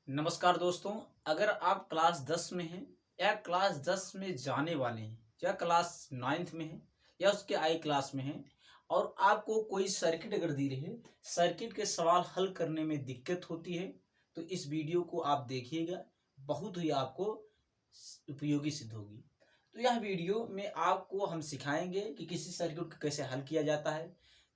नमस्कार दोस्तों। अगर आप क्लास 10 में हैं या क्लास 10 में जाने वाले हैं या क्लास 9th में हैं या उसके आई क्लास में हैं और आपको कोई सर्किट अगर दी रही है, सर्किट के सवाल हल करने में दिक्कत होती है, तो इस वीडियो को आप देखिएगा। बहुत ही आपको उपयोगी सिद्ध होगी। तो यह वीडियो में आपको हम सिखाएंगे कि किसी सर्किट को कैसे हल किया जाता है,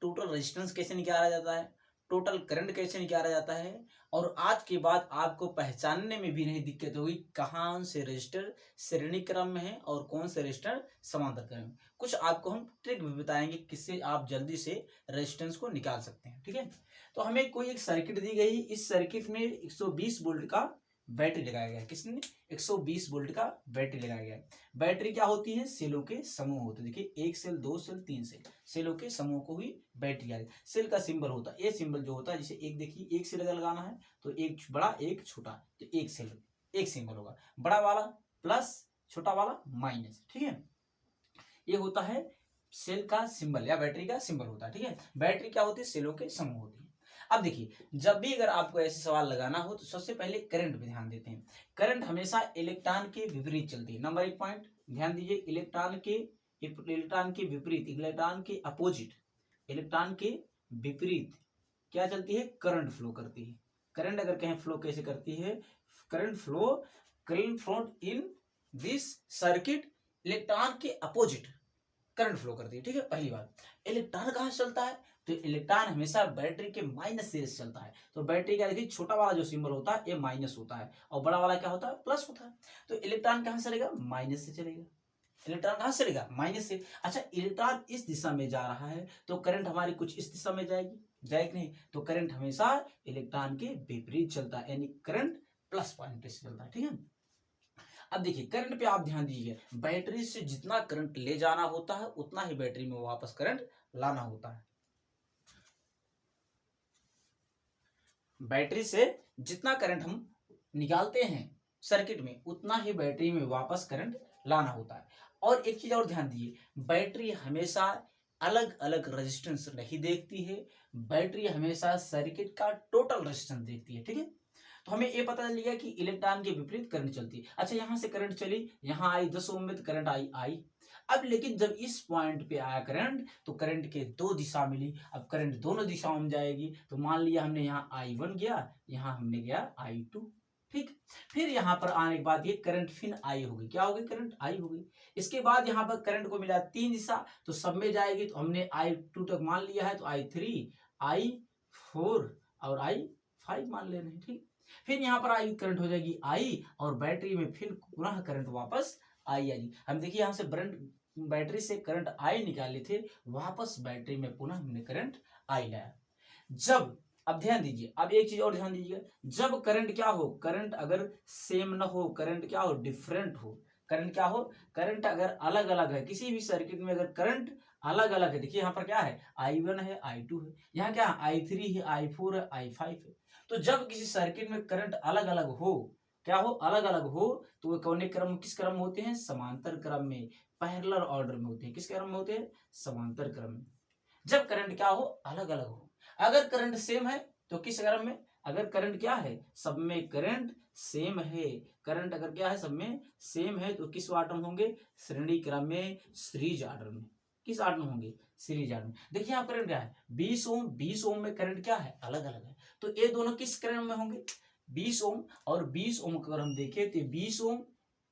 टोटल रेजिस्टेंस कैसे निकाला जाता है, टोटल करंट कैसे निकाला जाता है, और आज के बाद आपको पहचानने में भी नहीं दिक्कत होगी कौन से रजिस्टर श्रेणी क्रम में है और कौन से रजिस्टर समांतर क्रम में। कुछ आपको हम ट्रिक भी बताएंगे किससे आप जल्दी से रेजिस्टेंस को निकाल सकते हैं। ठीक है, तो हमें कोई एक सर्किट दी गई। इस सर्किट में 120 वोल्ट का बैटरी लगाया गया है। किसने? 120 वोल्ट का बैटरी लगाया गया है। बैटरी क्या होती है? सेलों के समूह होते हैं। देखिए, एक सेल, दो सेल, तीन सेल, सेलों के समूह को ही बैटरी आ रही है। सेल का सिंबल होता है, ये सिंबल जो होता है, जैसे एक देखिए, एक सेल अगर लगाना है तो एक बड़ा एक छोटा, तो एक सेल एक सिंबल होगा, बड़ा वाला प्लस, छोटा वाला माइनस। ठीक है, ये होता है सेल का सिंबल या बैटरी का सिंबल होता है। ठीक है, बैटरी क्या होती है? सेलों के समूह होती है। अब देखिए, जब भी अगर आपको ऐसे सवाल लगाना हो तो सबसे पहले करंट पे ध्यान देते हैं। करंट हमेशा इलेक्ट्रॉन के विपरीत चलती है। नंबर एक पॉइंट ध्यान दीजिए, इलेक्ट्रॉन के विपरीत, इलेक्ट्रॉन के अपोजिट, इलेक्ट्रॉन के विपरीत क्या चलती है? करंट फ्लो करती है। करंट अगर कहें फ्लो कैसे करती है? Current flow in this circuit, electron के अपोजिट करंट फ्लो करती है। ठीक है, पहली बात। इलेक्ट्रॉन कहाँ से चलता है? तो इलेक्ट्रॉन हमेशा बैटरी के माइनस से चलता है। तो बैटरी का देखिए, छोटा वाला जो सिंबल होता है ये माइनस होता है और बड़ा वाला क्या होता है? प्लस होता है। तो इलेक्ट्रॉन कहाँ से चलेगा? माइनस से चलेगा। इलेक्ट्रॉन कहाँ से चलेगा? माइनस से। अच्छा, इलेक्ट्रॉन इस दिशा में जा रहा है तो करंट हमारी कुछ इस दिशा में जाएगी, जाएगी नहीं? तो करंट हमेशा इलेक्ट्रॉन के विपरीत चलता है, यानी करंट प्लस पॉइंट से चलता है। ठीक है, अब देखिए करंट पे आप ध्यान दीजिए, बैटरी से जितना करंट ले जाना होता है उतना ही बैटरी में वापस करंट लाना होता है। बैटरी से जितना करंट हम निकालते हैं सर्किट में, उतना ही बैटरी में वापस करंट लाना होता है। और एक चीज और ध्यान दीजिए, बैटरी हमेशा अलग अलग रेजिस्टेंस नहीं देखती है, बैटरी हमेशा सर्किट का टोटल रेजिस्टेंस देखती है। ठीक है, तो हमें ये पता चल गया कि इलेक्ट्रॉन के विपरीत करंट चलती है। अच्छा, यहां से करंट चली, यहां आई 10 ओम में, तो करंट आई। अब लेकिन जब इस पॉइंट पे आया करंट, तो करंट के दो दिशा मिली। अब करंट दोनों दिशाओं में जाएगी, तो मान लिया हमने यहाँ I1 गया, यहाँ हमने गया I2। ठीक, फिर यहाँ पर आने के बाद ये करंट फिर आई होगी। क्या होगी? करंट आई होगी। इसके बाद यहाँ पर करंट को मिला तीन दिशा, तो सब में जाएगी। तो हमने I2 तक मान लिया है, तो I3, I4 और I5 मान ले रहे हैं। ठीक, फिर यहाँ पर आई करंट हो जाएगी आई, और बैटरी में फिर पुनः करंट वापस आई आएगी। हम देखिए, यहाँ से बैटरी से करंट आई निकाले थे, वापस बैटरी में पुनः हमने करंट आई लाया। जब, अब ध्यान दीजिए, अब एक चीज और ध्यान दीजिएगा, जब करंट क्या हो, करंट अगर सेम न हो, करंट क्या हो? डिफरेंट हो। करंट क्या हो? करंट अगर अलग अलग है, किसी भी सर्किट में अगर करंट अलग अलग है, देखिए यहाँ पर क्या है? I1 है, I2 है, यहाँ क्या है? I3 है, I4 है, I5 है। तो जब किसी सर्किट में करंट अलग अलग हो, क्या हो? अलग अलग हो, तो वो कौन क्रम, किस क्रम में होते हैं? समांतर क्रम में, पैरेलल ऑर्डर में होते हैं। किस क्रम में होते हैं? समांतर क्रम में। जब करंट क्या हो? अलग अलग हो। अगर करंट सेम है तो किस क्रम में? अगर करंट क्या है? सब में करंट सेम है, करंट अगर क्या है? सब में सेम है, तो किस ऑर्डर में होंगे? श्रेणी क्रम में, सीरीज ऑर्डर में। किस ऑर्डर में होंगे? सीरीज ऑर्डर में। देखिए यहाँ करंट क्या है? 20 ओम, 20 ओम में करंट क्या है? अलग अलग है। तो ये दोनों किस क्रम में होंगे? 20 ओम और 20 ओम अगर हम देखें तो 20 ओम,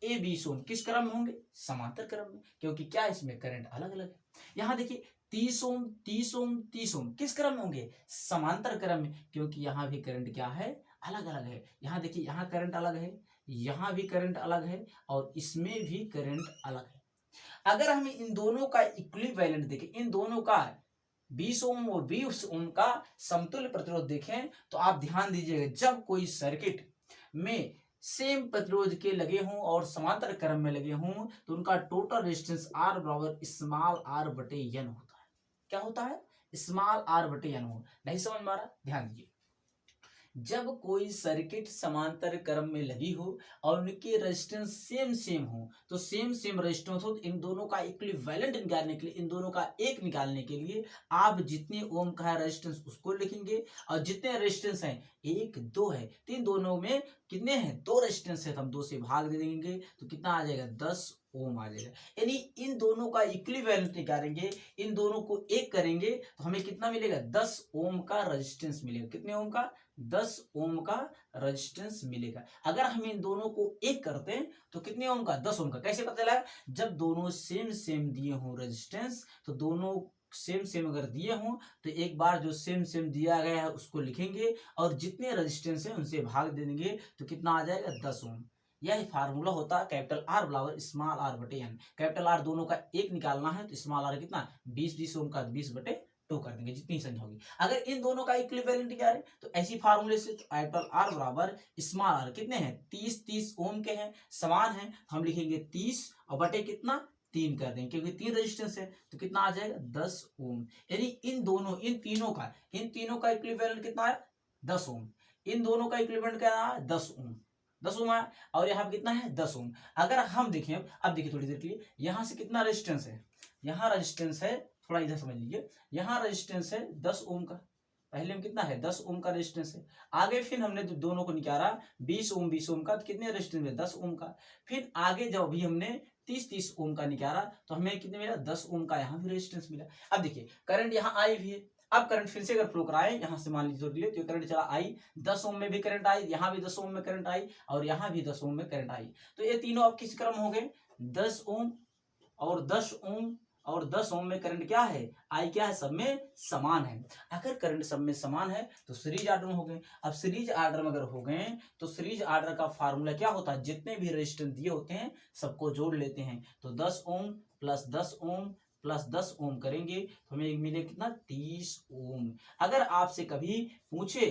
ए 20 ओम किस क्रम में होंगे? समांतर क्रम में, क्योंकि क्या इसमें करंट अलग अलग है। यहाँ देखिए 30 ओम, 30 ओम, 30 ओम किस क्रम में होंगे? समांतर क्रम में, क्योंकि यहाँ भी करंट क्या है? अलग अलग है। यहाँ देखिए, यहाँ करंट अलग है, यहाँ भी करंट अलग है, और इसमें भी करंट अलग है। अगर हम इन दोनों का इक्विवेलेंट देखें, इन दोनों का 20 ओम और 20 ओम का समतुल्य प्रतिरोध देखें, तो आप ध्यान दीजिएगा, जब कोई सर्किट में सेम प्रतिरोध के लगे हों और समांतर क्रम में लगे हों, तो उनका टोटल रेजिस्टेंस R बराबर स्मॉल r बटे n होता है। क्या होता है? स्मॉल r बटे n हो। नहीं समझ में आ रहा? ध्यान दीजिए, जब कोई सर्किट समांतर क्रम में लगी हो और उनके रेजिस्टेंस सेम सेम हो, तो सेम सेम रेजिस्टेंस हो, तो इन दोनों का इक्विवेलेंट निकालने के लिए, इन दोनों का एक निकालने के लिए आप जितने ओम का है रेजिस्टेंस उसको लिखेंगे, और जितने रेजिस्टेंस हैं, 1 2 है, तो इन दोनों में कितने हैं, 2 रेजिस्टेंस है, तो हम 2 से भाग दे देंगे, तो कितना आ जाएगा, 10 ओम आ जाएगा। यानी इन दोनों का इक्विवेलेंट निकालेंगे, इन दोनों को एक करेंगे, तो हमें कितना मिलेगा, 10 ओम का रेजिस्टेंस मिलेगा। कितने ओम का, 10 ओम का रेजिस्टेंस मिलेगा। अगर हम इन दोनों को एक करते हैं तो कितने ओम का, 10 ओम का। कैसे पता चला, जब दोनों सेम सेम दिए हों रेजिस्टेंस, तो दोनों सेम सेम अगर दिए हों तो एक बार जो सेम सेम दिया गया है उसको लिखेंगे, और जितने रेजिस्टेंस है उनसे भाग दे देंगे, तो कितना आ जाएगा, 10 ओम। यह फार्मूला होता है कैपिटल आर बराबर स्मॉल आर बटे एन। कैपिटल आर दोनों का एक निकालना है, तो स्मॉल आर कितना, 20 ओम का 20 बटे 2 कर देंगे, जितनी संख्या होगी। अगर इन दोनों का इक्विवेलेंट निकालें तो ऐसी फार्मूले से, तो कैपिटल आर बराबर स्मॉल आर कितने हैं, 30 ओम के हैं, समान है, हम लिखेंगे 30 और बटे कितना, 3 कर देंगे, क्योंकि 3 रेजिस्टेंस है, तो कितना आ जाएगा, 10 ओम। यानी इन दोनों, इन तीनों का इक्विवेलेंट कितना है, 10 ओम। इन दोनों का इक्विवेलेंट क्या है, 10 ओम। 10 ओम आया, और यहाँ कितना है, 10 ओम। अगर हम देखें, अब देखिए थोड़ी देर के लिए, यहाँ से कितना रेजिस्टेंस है, यहाँ रेजिस्टेंस है, थोड़ा इधर समझ लीजिए, यहाँ रेजिस्टेंस है 10 ओम का। पहले में कितना है, 10 ओम का रेजिस्टेंस है। आगे फिर हमने दोनों को निकाला, 20 ओम का, तो कितने रेजिस्टेंस है, 10 ओम का। फिर आगे जब अभी हमने 30 ओम का निकाला, तो हमें कितने मिला, 10 ओम का यहाँ भी रेजिस्टेंस मिला। अब देखिए करंट यहाँ आई भी है, अब करंट फिर से अगर फ्लो कराए, यहाँ से मान लीजिए तो करंट चला आई, 10 ओम में भी करंट आई, यहाँ भी 10 ओम में करंट आई, और यहाँ भी 10 ओम में करंट आई। तो ये तीनों अब किस क्रम हो गए, 10 ओम और 10 ओम, और 10 ओम में करंट क्या है, आई क्या है, सब में समान है। अगर करंट सब में समान है तो सीरीज आर्डर में हो गए। अब सीरीज आर्डर में अगर हो गए, तो सीरीज आर्डर का फार्मूला क्या होता है, जितने भी रेजिस्टेंस दिए होते हैं सबको जोड़ लेते हैं, तो 10 ओम प्लस 10 ओम प्लस 10 ओम करेंगे, तो हमें मिले कितना, 30 ओम। अगर आपसे कभी पूछे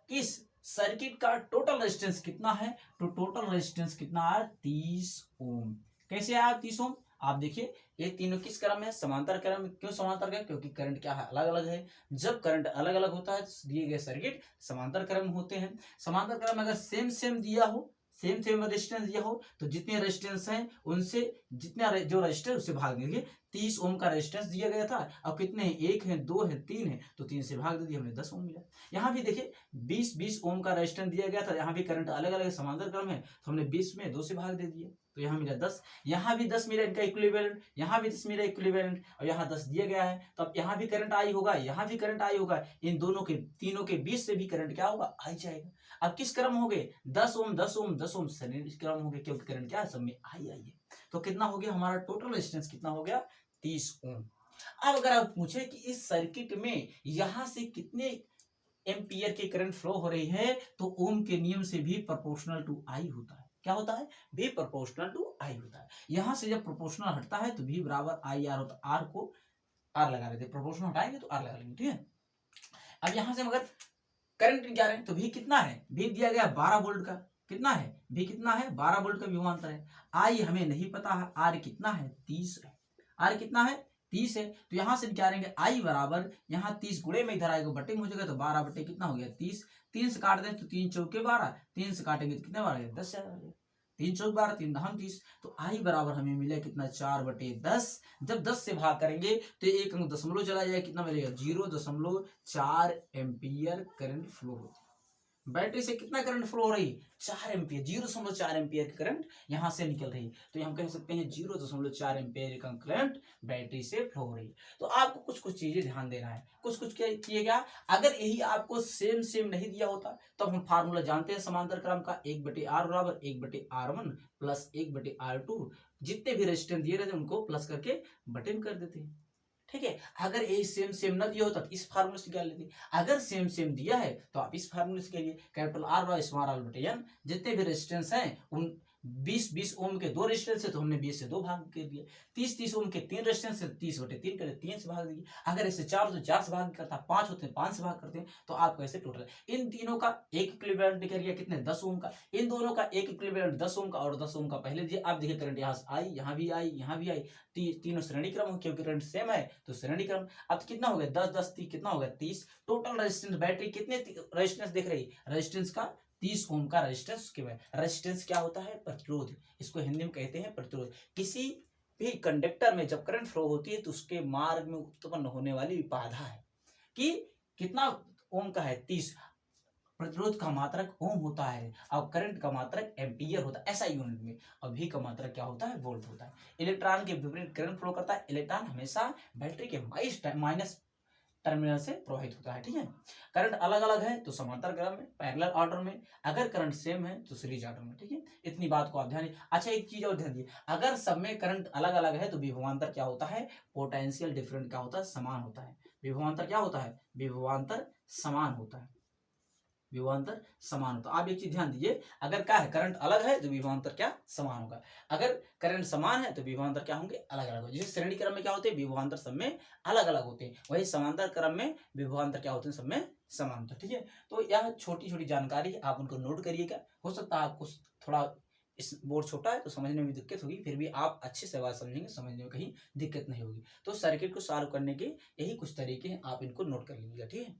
किस सर्किट का टोटल रेजिस्टेंस कितना है, तो टोटल रेजिस्टेंस कितना है, 30 ओम। कैसे आया 30 ओम, आप देखिए ये तीनों किस क्रम में, समांतर क्रम में। क्यों समांतर क्रम, क्योंकि करंट क्या है, अलग अलग है। जब करंट अलग अलग होता है तो दिए गए सर्किट समांतर क्रम होते हैं। समांतर क्रम अगर सेम सेम दिया हो, सेम सेम रेजिस्टेंस दिया हो, तो जितने रेजिस्टेंस हैं उनसे जितना जो रेजिस्टेंस उससे भाग देंगे। 30 ओम का रेजिस्टेंस दिया गया था, अब कितने हैं, 1 है, 2 है, 3 है, तो 3 से भाग दे दिया, हमें 10 ओम मिला। यहाँ भी देखिए 20 ओम का रेजिस्टेंस दिया गया था, यहाँ भी करंट अलग अलग समांतर क्रम है, तो हमने 20 में 2 से भाग दे दिया, तो यहाँ मिला 10। यहाँ भी 10 मिला इनका इक्विवेलेंट, यहाँ भी 10 मिला इक्विवेलेंट, और यहाँ 10 दिया गया है, तो अब यहाँ भी करंट आई होगा, यहाँ भी करंट आई होगा, इन दोनों के तीनों के बीच से भी करंट क्या होगा, आई जाएगा। अब किस क्रम हो गए, 10 ओम 10 ओम 10 ओम सीरीज क्रम हो गए, क्योंकि करंट क्या है, सब में आई है। तो कितना हो गया हमारा टोटल रेजिस्टेंस, कितना हो गया, 30 ओम। अब अगर आप पूछे कि इस सर्किट में यहां से कितने एम्पियर की करंट फ्लो हो रही है, तो ओम के नियम से भी प्रोपोर्शनल टू आई होता है। क्या होता है, भी प्रोपोर्शनल टू आई होता है। यहां से जब प्रोपोर्शनल हटता है तो भी बराबर आई आर होता है। आर को आर लगा लेते, प्रोपोर्शनल हटाएंगे तो आर लगा लेंगे, ठीक है। अब यहां से मगर करंट निकाल रहे हैं, तो भी कितना है, भी दिया गया 12 वोल्ट का, कितना है, भी कितना है, 12 वोल्ट का विभवांतर है। आई हमें नहीं पता है, आर कितना है, 30 है। आर कितना है, 30 है, तो यहां से निकालेंगे आई बराबर, यहाँ 30 गुणे में इधर आएगा, बटे में हो जाएगा, तो 12 बटे कितना हो गया, 30। 3 से काट दें तो 3 चौके 12, 3 से काटेंगे तो कितने बार 10 आ गया, 3 चौक 12, 3 दहम 30, तो आई बराबर हमें मिला कितना, 4/10। जब 10 से भाग करेंगे तो एक अंक दशमलव चला जाएगा, कितना मिलेगा, 0.4 एम्पियर करंट फ्लो होता है। बैटरी से कितना करंट फ्लो हो रही, 4 एम्पियर, 0.4 एम्पियर की करंट यहाँ से निकल रही है, तो हम कह सकते हैं 0.4 एम्पियर का करंट बैटरी से फ्लो हो रही है। तो आपको कुछ कुछ चीजें ध्यान देना है, कुछ कुछ क्या किएगा। अगर यही आपको सेम सेम नहीं दिया होता तो हम फार्मूला जानते हैं समांतर क्रम का, 1/R बराबर 1/R1 प्लस 1/R2, जितने भी रेजिस्टेंस दिए रहते उनको प्लस करके बटे में कर देते हैं, ठीक है। अगर ये सेम सेम न दिया होता तो इस फार्मूले से निकाल लेते। अगर सेम सेम दिया है तो आप इस फार्मूले से करिए, capital R by small r बटे एन, जितने भी रेजिस्टेंस हैं उन 20 ओम के 2 रेजिस्टेंस है तो हमने 20 से 2 भाग कर दिया। 30 ओम के 3 रेजिस्टेंस है 30/3 करे 3 से भाग दिए। अगर ऐसे 4 तो 4 से भाग करता, 5 होते हैं 5 से भाग करते हैं। तो आपको ऐसे टोटल इन तीनों का एक इक्विवेलेंट निकल गया कितने 10 ओम का, इन दोनों का एक इक्विवेलेंट 10 ओम का और 10 ओम का पहले दिए। आप देखिए करंट यहाँ से आई, यहाँ भी आई, यहाँ भी आई, तीनों श्रेणी क्रम, क्योंकि करंट सेम है तो श्रेणी क्रम। अब कितना हो गया 10 10 30 कितना हो गया 30। टोटल रेजिस्टेंस बैटरी कितने रेजिस्टेंस देख रही है, रेजिस्टेंस का 30 ओम का रेजिस्टेंस के बाद। रेजिस्टेंस क्या होता है, प्रतिरोध, इसको हिंदी में कहते हैं प्रतिरोध। किसी भी कंडक्टर में जब करंट फ्लो होती है तो उसके मार्ग में उत्पन्न होने वाली बाधा है कि कितना ओम का है 30। प्रतिरोध का मात्रक ओम होता है और करंट का मात्रक एम्पियर होता है ऐसा यूनिट में। और भी का मात्रक क्या होता है, वोल्ट होता है। इलेक्ट्रॉन के विपरीत करंट फ्लो करता है। इलेक्ट्रॉन हमेशा बैटरी के माइनस टर्मिनल से प्रवाहित होता है। ठीक है, करंट अलग अलग है तो समांतर क्रम में, पैरेलल ऑर्डर में, अगर करंट सेम है तो सीरीज ऑर्डर में। ठीक है, इतनी बात को आप ध्यान। अच्छा एक चीज और ध्यान दिए, अगर सब में करंट अलग अलग है तो विभवांतर क्या होता है, पोटेंशियल डिफरेंट क्या होता है, समान होता है। विभवांतर क्या होता है, विभवांतर समान होता है, विभवांतर समान होता है। आप एक चीज ध्यान दीजिए, अगर क्या है करंट अलग है तो विभवांतर क्या समान होगा, अगर करंट समान है तो विभवांतर क्या होंगे, अलग अलग होंगे। जैसे श्रेणी क्रम में क्या होते हैं, विभवांतर सब में अलग अलग होते हैं, वही समांतर क्रम में विभवांतर क्या होते हैं, सब में समान होता है। ठीक है, तो यह छोटी छोटी जानकारी है, आप उनको नोट करिएगा। हो सकता है आपको थोड़ा इस बोर्ड छोटा है तो समझने में दिक्कत होगी, फिर भी आप अच्छे से बात समझेंगे, समझने में कहीं दिक्कत नहीं होगी। तो सर्किट को सॉल्व करने के यही कुछ तरीके हैं, आप इनको नोट कर लीजिएगा। ठीक है।